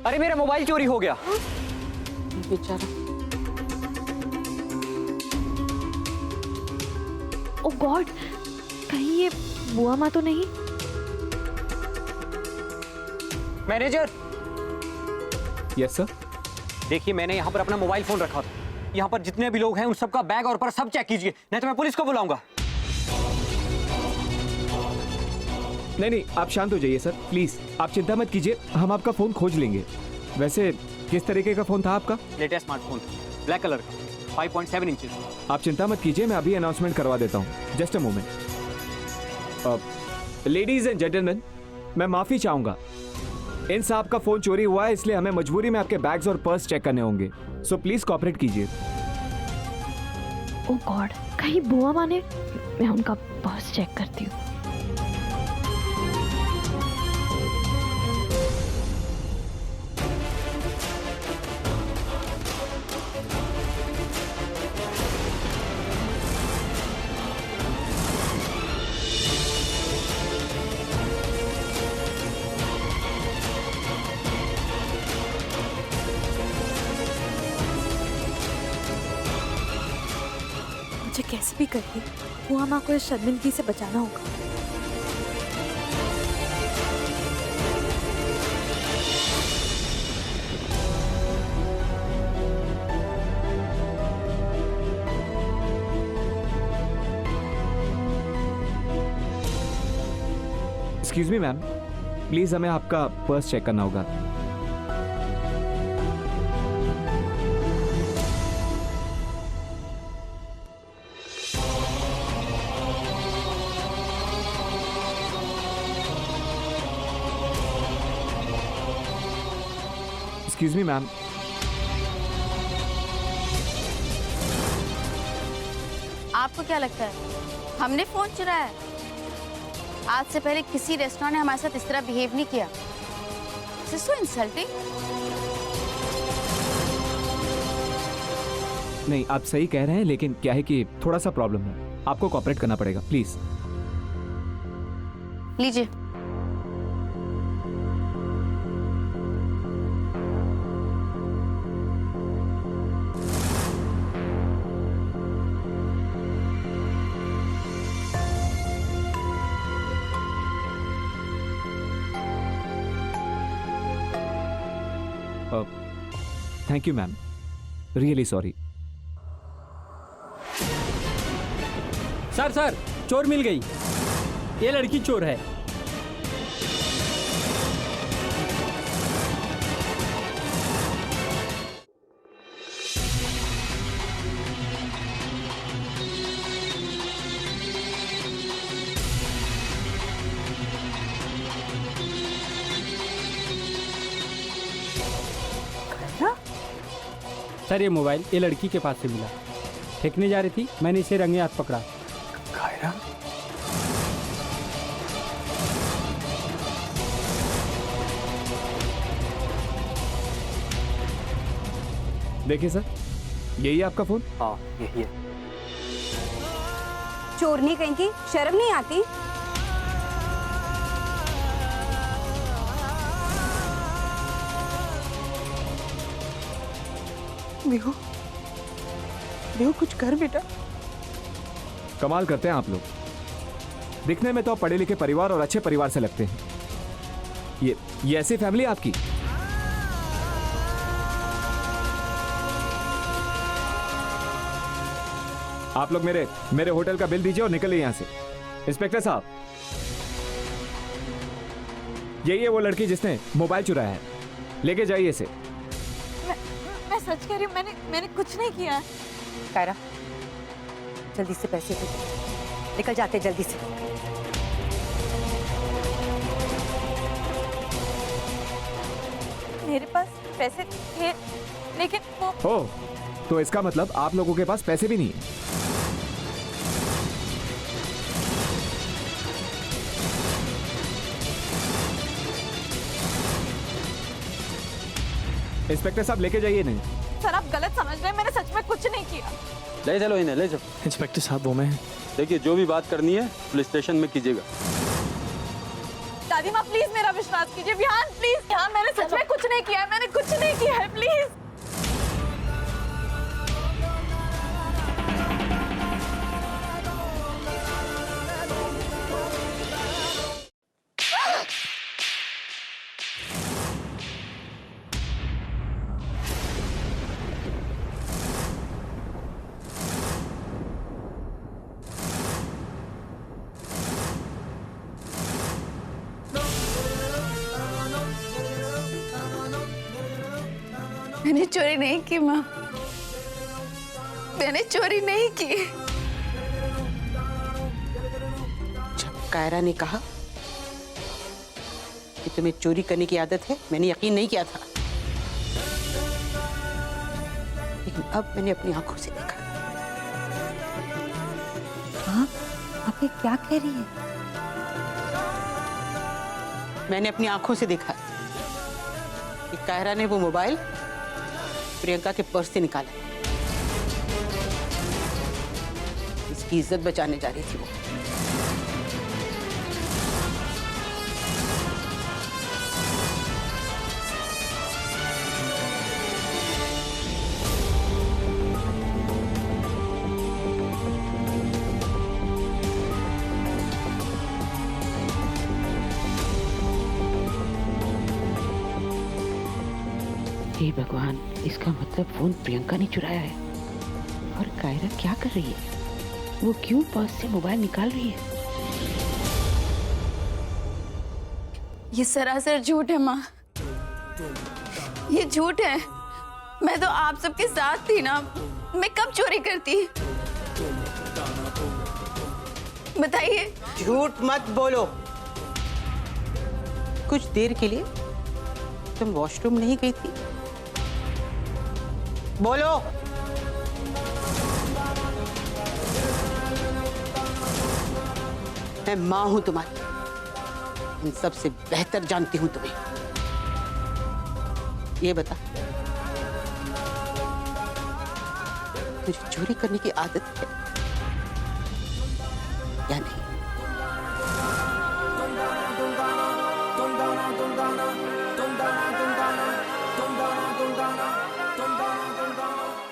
अरे मेरा मोबाइल चोरी हो गया। बेचारा। ओह गॉड, कहीं ये बुआ माँ तो नहीं? मैनेजर। Yes sir. देखिए मैंने यहाँ पर अपना मोबाइल फोन रखा था। यहाँ पर जितने भी लोग हैं उन सबका बैग और पर्स सब चेक कीजिए, नहीं तो मैं पुलिस को बुलाऊंगा। नहीं, आप शांत हो जाइए सर, प्लीज। आप चिंता मत कीजिए, हम आपका फोन खोज लेंगे। वैसे किस तरीके का फोन था आपका? लेटेस्ट स्मार्टफोन, ब्लैक कलर का, 5.7 इंचेस। आप चिंता मत कीजिए, मैं अभी अनाउंसमेंट करवा देता हूँ। Just a moment. Ladies and gentleman, मैं माफी चाहूंगा। इन साहब का फोन चोरी हुआ है, इसलिए हमें मजबूरी में आपके बैग्स और पर्स चेक करने होंगे। सो प्लीज कोऑपरेट कीजिए। ओह गॉड, कहीं बुआ माँ ने? मैं उनका पर्स चेक करती हूँ। मुझे कैसे भी करके बुआ माँ को इस शर्मिंदगी से बचाना होगा। एक्सक्यूज मी मैम, प्लीज हमें आपका पर्स चेक करना होगा। Excuse me ma'am. आपको क्या लगता है हमने फोन चुराया है? आज से पहले किसी रेस्टोरेंट ने हमारे साथ इस तरह बिहेव नहीं किया। This is so insulting। नहीं, आप सही कह रहे हैं, लेकिन क्या है कि थोड़ा सा प्रॉब्लम है, आपको कोऑपरेट करना पड़ेगा प्लीज। लीजिए। Thank you ma'am, really sorry. Sir चोर मिल गई, ये लड़की चोर है। सर ये मोबाइल ये लड़की के पास से मिला, फेंकने जा रही थी, मैंने इसे रंगे हाथ पकड़ा। कायरा? देखिए सर, यही है आपका फोन। हाँ यही है। चोरनी कहीं की, शर्म नहीं आती? बिहू, बिहू कुछ कर बेटा। कमाल करते हैं आप लोग, दिखने में तो आप पढ़े लिखे परिवार और अच्छे परिवार से लगते हैं। ये ऐसी फैमिली आपकी? आप लोग मेरे होटल का बिल दीजिए और निकलिए यहां से। इंस्पेक्टर साहब, यही है वो लड़की जिसने मोबाइल चुराया है, लेके जाइए इसे। मैं सच कह रही हूँ, मैंने कुछ नहीं किया है। कायरा, जल्दी से पैसे दे, निकल जाते जल्दी से। मेरे पास पैसे थे, लेकिन वो ओह, तो इसका मतलब आप लोगों के पास पैसे भी नहीं है। इंस्पेक्टर साहब लेके जाइए। नहीं सर, आप गलत समझ रहे हैं, मैंने सच में कुछ नहीं किया। ले चलो इन्हें, ले चलो। इंस्पेक्टर साहब वो मैं। देखिए जो भी बात करनी है पुलिस स्टेशन में कीजिएगा। दादी माँ प्लीज मेरा विश्वास कीजिए। विहान प्लीज, विहान मैंने सच में कुछ नहीं किया है, मैंने कुछ नहीं किया है, प्लीज। मैंने चोरी नहीं की माँ, मैंने चोरी नहीं की। जब कायरा ने कहा कि तुम्हें चोरी करने की आदत है, मैंने यकीन नहीं किया था, लेकिन अब मैंने अपनी आंखों से देखा। हाँ, आप ये क्या कह रही है? मैंने अपनी आंखों से देखा कि कायरा ने वो मोबाइल प्रियंका के पर्स से निकाला। इसकी इज्जत बचाने जा रही थी वो। हे भगवान, इसका मतलब फोन प्रियंका ने चुराया है। और कायरा क्या कर रही है? वो क्यों पर्स से मोबाइल निकाल रही है? ये सरासर झूठ है माँ, ये झूठ है। मैं तो आप सबके साथ थी ना, मैं कब चोरी करती? बताइए। झूठ मत बोलो। कुछ देर के लिए तुम वॉशरूम नहीं गई थी? बोलो। मैं मां हूं तुम्हारी, इन सबसे बेहतर जानती हूं तुम्हें। ये बता, तुझे चोरी करने की आदत है या नहीं?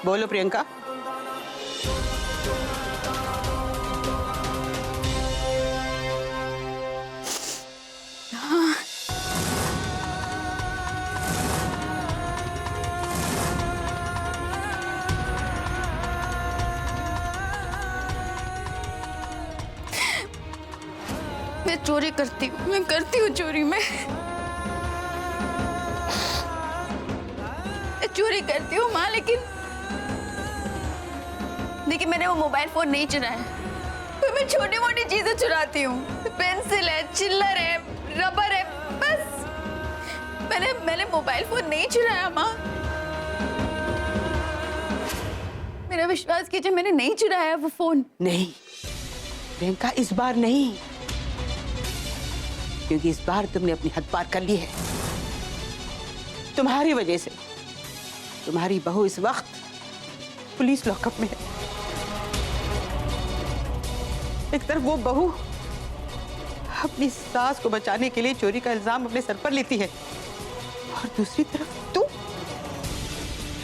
बोलो प्रियंका। मैं चोरी करती हूँ, मैं करती हूँ चोरी। मैं चोरी करती हूँ माँ, लेकिन मैंने वो मोबाइल फोन नहीं चुराया। तो मैं छोटी मोटी चीजें चुराती हूँ, पेंसिल है, चिल्लर है, रबर है, बस। मैंने मोबाइल फोन नहीं चुराया माँ, मेरा विश्वास कीजिए, मैंने नहीं चुराया वो फोन। नहीं प्रियंका, इस बार नहीं, क्योंकि इस बार तुमने अपनी हद पार कर ली है। तुम्हारी वजह से तुम्हारी बहू इस वक्त पुलिस लॉकअप में है। एक तरफ वो बहू अपनी सास को बचाने के लिए चोरी का इल्जाम अपने सर पर लेती है, और दूसरी तरफ तू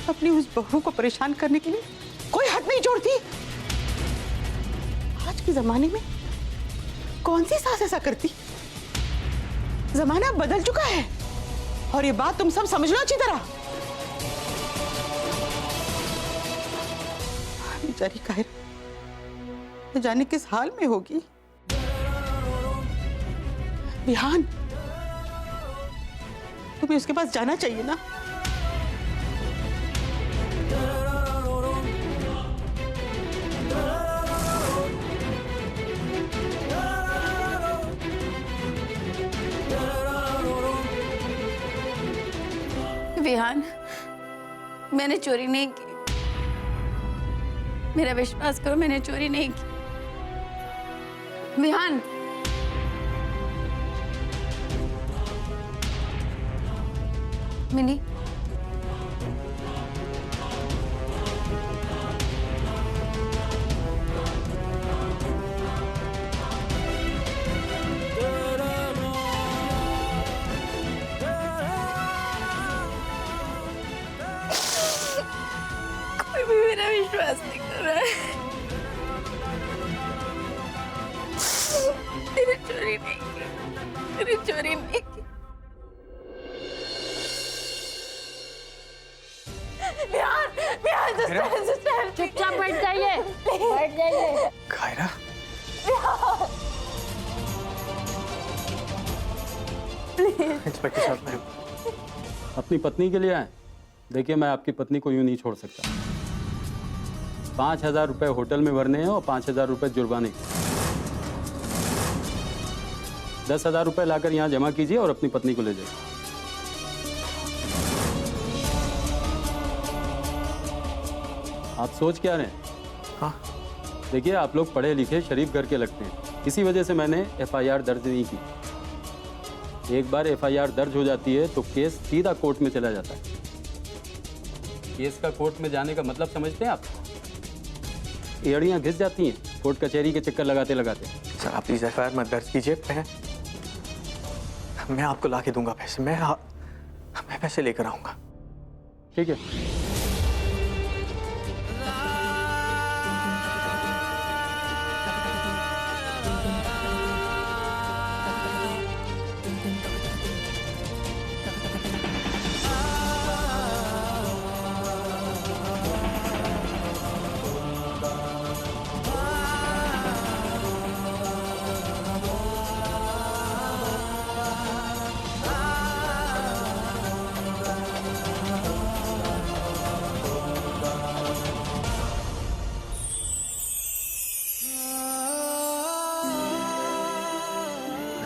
अपनी उस बहू को परेशान करने के लिए कोई हद नहीं छोड़ती। आज के जमाने में कौन सी सास ऐसा करती? जमाना बदल चुका है, और ये बात तुम सब समझ लो अच्छी तरह। बेचारी कायरा न जाने किस हाल में होगी। विहान, तुम्हें उसके पास जाना चाहिए ना। विहान, मैंने चोरी नहीं की, मेरा विश्वास करो, मैंने चोरी नहीं की। विहान, मिनी, विश्वास नहीं कर रहा है। मैंने चोरी नहीं की, मैंने चोरी नहीं की। चुपचाप बैठ जाइए, बैठ जाइए। कायरा, इंस्पेक्टर साहब, मैं अपनी पत्नी के लिए आए? देखिए, मैं आपकी पत्नी को यूं नहीं छोड़ सकता। 5,000 रुपए होटल में भरने हैं और 5,000 रुपए जुर्माने के। 10,000 रुपए लाकर यहाँ जमा कीजिए और अपनी पत्नी को ले जाइए। आप सोच क्या रहे हैं? हाँ, देखिए, आप लोग पढ़े लिखे शरीफ घर के लगते हैं, इसी वजह से मैंने FIR दर्ज नहीं की। एक बार FIR दर्ज हो जाती है तो केस सीधा कोर्ट में चला जाता है। केस का कोर्ट में जाने का मतलब समझते हैं आप? एड़ियां घिस जाती हैं कोर्ट कचहरी के चक्कर लगाते लगाते। सर आप प्लीज FIR मत दर्ज कीजिए। मैं आपको ला के दूंगा पैसे। मैं पैसे लेकर आऊंगा। ठीक है।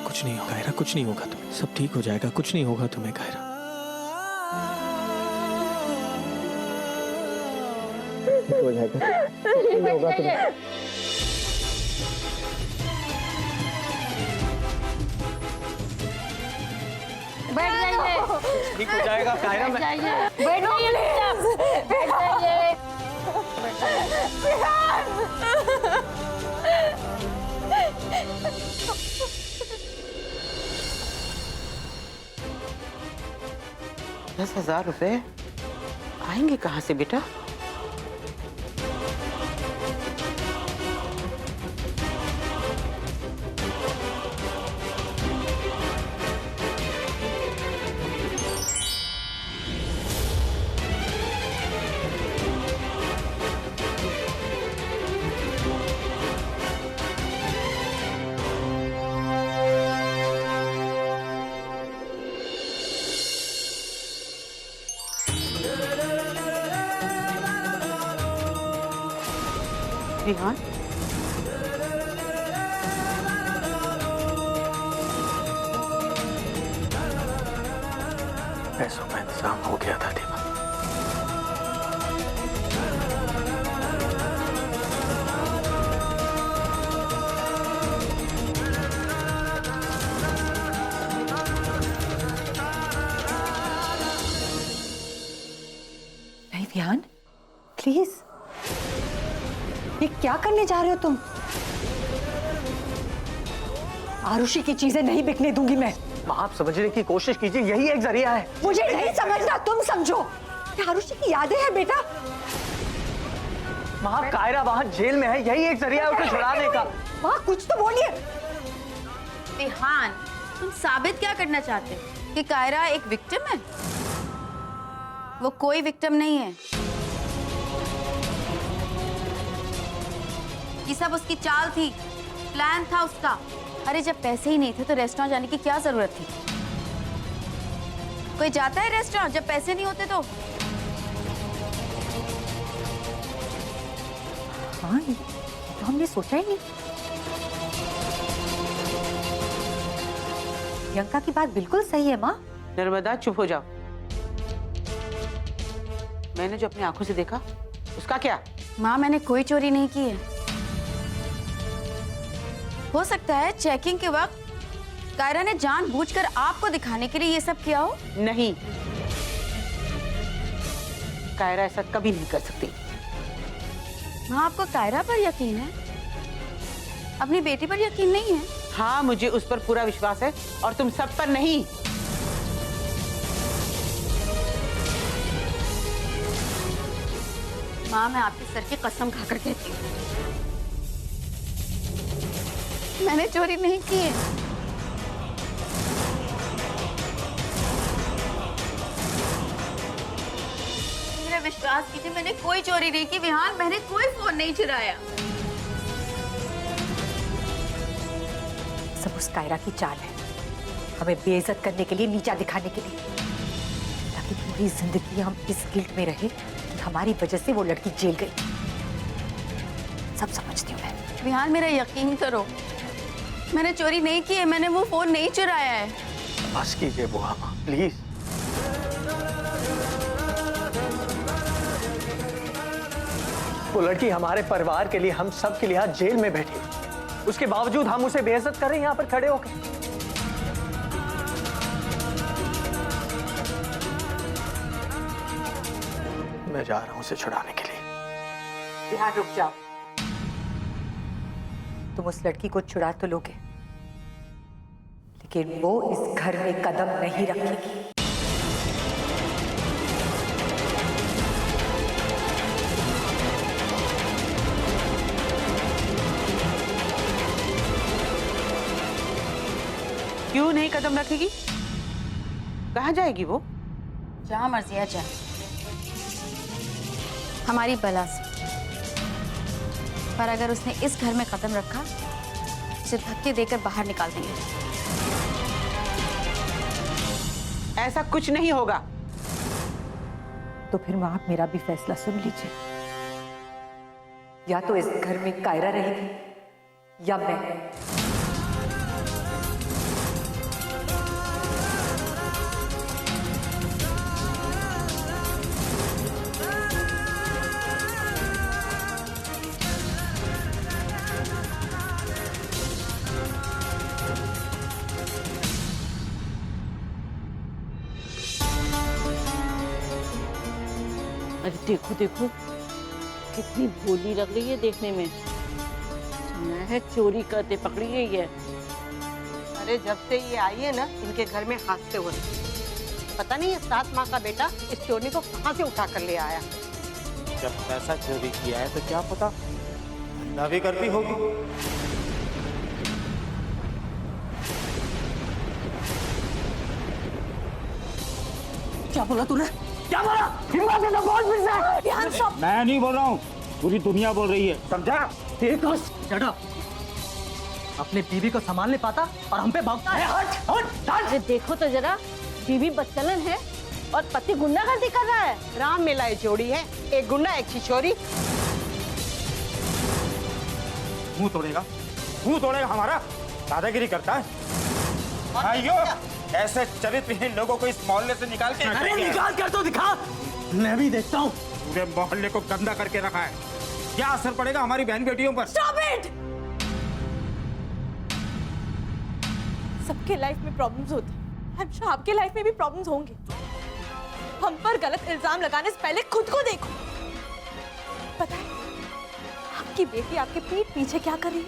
कुछ नहीं होगा कायरा, कुछ नहीं होगा तुम्हें। सब ठीक हो जाएगा, कुछ नहीं होगा तुम्हें कायरा। ठीक हो जाएगा, कुछ नहीं होगा तुम्हें। बैठ जाइए, ठीक हो जाएगा कायरा। बैठ जाइए, बैठ जाइए, बैठ जाइए। ₹10,000 आएंगे कहाँ से बेटा? रिहान, पैसों का इंतजाम हो गया था दीपक। नहीं ध्यान, प्लीज, ये क्या करने जा रहे हो तुम? आरुषि की चीजें नहीं बिकने दूंगी मैं। आप समझने की कोशिश कीजिए, यही एक जरिया है। मुझे नहीं समझना, तुम समझो। आरुषि की यादें हैं बेटा। वहाँ कायरा वहाँ जेल में है, यही एक जरिया है उसे छुड़ाने का। वहाँ कुछ तो बोलिए। विहान, तुम साबित क्या करना चाहते हो कि कायरा एक विक्टिम है? वो कोई विक्टिम नहीं है। ये सब उसकी चाल थी, प्लान था उसका। अरे जब पैसे ही नहीं थे तो रेस्टोरेंट जाने की क्या जरूरत थी? कोई जाता है रेस्टोरेंट जब पैसे नहीं होते तो? हाँ, ये तो हमने सोचा ही नहीं। प्रियंका की बात बिल्कुल सही है माँ। नर्मदा चुप हो जाओ। मैंने जो अपनी आंखों से देखा उसका क्या? माँ, मैंने कोई चोरी नहीं की है। हो सकता है चेकिंग के वक्त कायरा ने जानबूझकर आपको दिखाने के लिए ये सब किया हो। नहीं, कायरा ऐसा कभी नहीं कर सकती। माँ, आपको कायरा पर यकीन है, अपनी बेटी पर यकीन नहीं है? हाँ, मुझे उस पर पूरा विश्वास है और तुम सब पर नहीं। माँ, मैं आपके सर की कसम खाकर कहती हूँ, मैंने चोरी नहीं की है। मेरा विश्वास कीजिए, मैंने कोई चोरी नहीं की विहान, मैंने कोई फोन नहीं चुराया। सब उस कायरा की चाल है, हमें बेइज्जत करने के लिए, नीचा दिखाने के लिए, ताकि पूरी जिंदगी हम इस गिल्ट में रहे कि हमारी वजह से वो लड़की जेल गई। सब समझती हूँ मैं। विहान, मेरा यकीन करो, मैंने चोरी नहीं की है, मैंने वो फोन नहीं चुराया है। बस कीजिए बुआ माँ, प्लीज। वो लड़की हमारे परिवार के लिए, हम सब के लिए आज जेल में बैठी, उसके बावजूद हम उसे बेइज्जत कर रहे हैं यहाँ पर खड़े होकर। मैं जा रहा हूँ उसे छुड़ाने के लिए। यहाँ रुक जाओ, तुम उस लड़की को छुड़ा तो लोगे, लेकिन वो इस घर में कदम नहीं रखेगी। क्यों नहीं कदम रखेगी? कहाँ जाएगी वो? जहाँ मर्जी है जाए, हमारी बला से। पर अगर उसने इस घर में कदम रखा, उसे धक्के देकर बाहर निकाल देंगे। ऐसा कुछ नहीं होगा। तो फिर आप मेरा भी फैसला सुन लीजिए, या तो इस घर में कायरा रहेगी या मैं। अरे देखो देखो, कितनी भोली लग रही है देखने में। सुना है चोरी करते पकड़ी गई है। अरे जब से ये आई है ना, इनके घर में हादसे हो रहे। पता नहीं ये 7 माह का बेटा इस चोरी को कहाँ से उठा कर ले आया। जब पैसा चोरी किया है तो क्या पता ना भी करती होगी। क्या बोला तूने? क्या बोला? हिम्मत है तो बोल फिर से। मैं नहीं बोल रहा हूँ, पूरी दुनिया बोल रही है, समझा? Shut up. अपने बीवी को संभाल नहीं पाता और हम पे भागता है। हट हट हट। अरे देखो तो जरा, बीवी बदचलन है और पति गुंडागर्दी कर रहा है। राम मिलाए जोड़ी है, एक गुंडा एक छिछोरी। मुंह तोड़ेगा हमारा, दादागिरी करता है। भाइयों, ऐसे चरित्रहीन लोगों को इस मोहल्ले से निकाल के अरे निकाल कर तो दिखा, मैं भी देखता हूँ। पूरे मोहल्ले को गंदा करके रखा है। क्या असर पड़ेगा हमारी बहन बेटियों पर? Stop it! सबके लाइफ में प्रॉब्लम्स होती हैं। I'm sure आपके लाइफ में भी प्रॉब्लम्स होंगे। हम पर गलत इल्जाम लगाने से पहले खुद को देखो। पता है आपकी बेटी आपके पीठ पीछे क्या कर रही है?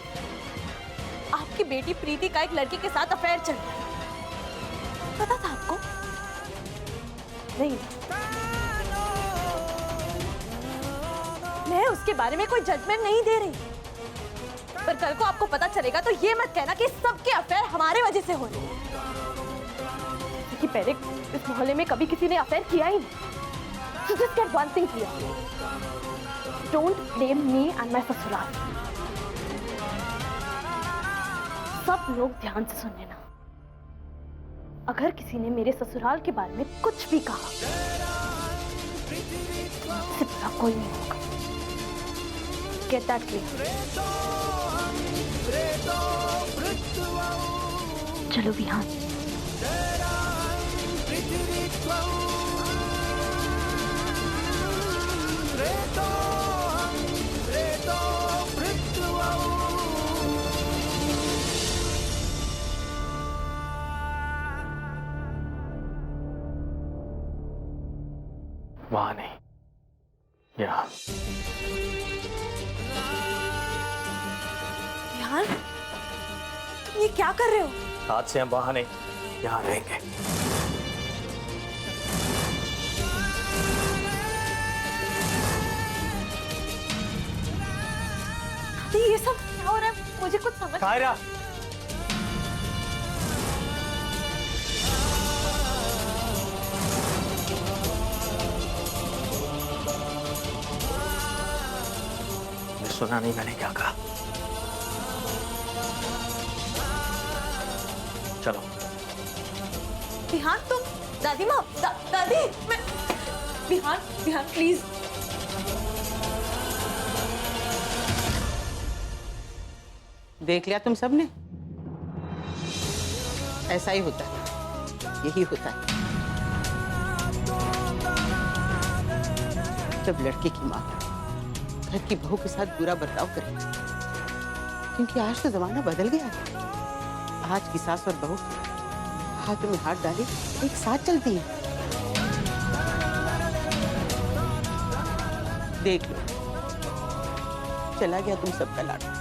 आपकी बेटी प्रीति का एक लड़के के साथ अफेयर चल रहा है। पता था आपको? नहीं, मैं उसके बारे में कोई जजमेंट नहीं दे रही, पर कल को आपको पता चलेगा तो ये मत कहना कि सबके अफेयर हमारे वजह से हो रहे हैं। क्योंकि पहले इस मोहल्ले में कभी किसी ने अफेयर किया ही नहीं। So just get one thing clear. Don't blame me and my ससुराल। सब लोग ध्यान से सुन लेना। अगर किसी ने मेरे ससुराल के बारे में कुछ भी कहा, सिर्फ कोई नहीं होगा। Get that clear? चलो विहान। वहां नहीं, यहाँ। यार, तुम ये क्या कर रहे हो? आज से हम वहां नहीं, यहाँ रहेंगे। दादी ये सब क्या हो रहा है? मुझे कुछ समझ कायरा, सुना नहीं मैंने क्या कहा। चलो। बिहान तुम दादी माँ दादी मैं बिहान बिहान प्लीज। देख लिया तुम सबने, ऐसा ही होता है, यही होता है जब लड़के की माँ घर की बहू के साथ बुरा बर्ताव करे। क्योंकि आज तो जमाना बदल गया है। आज की सास और बहू हाथों में हाथ डाले एक साथ चलती है। देख लो, चला गया तुम सबका लाडा।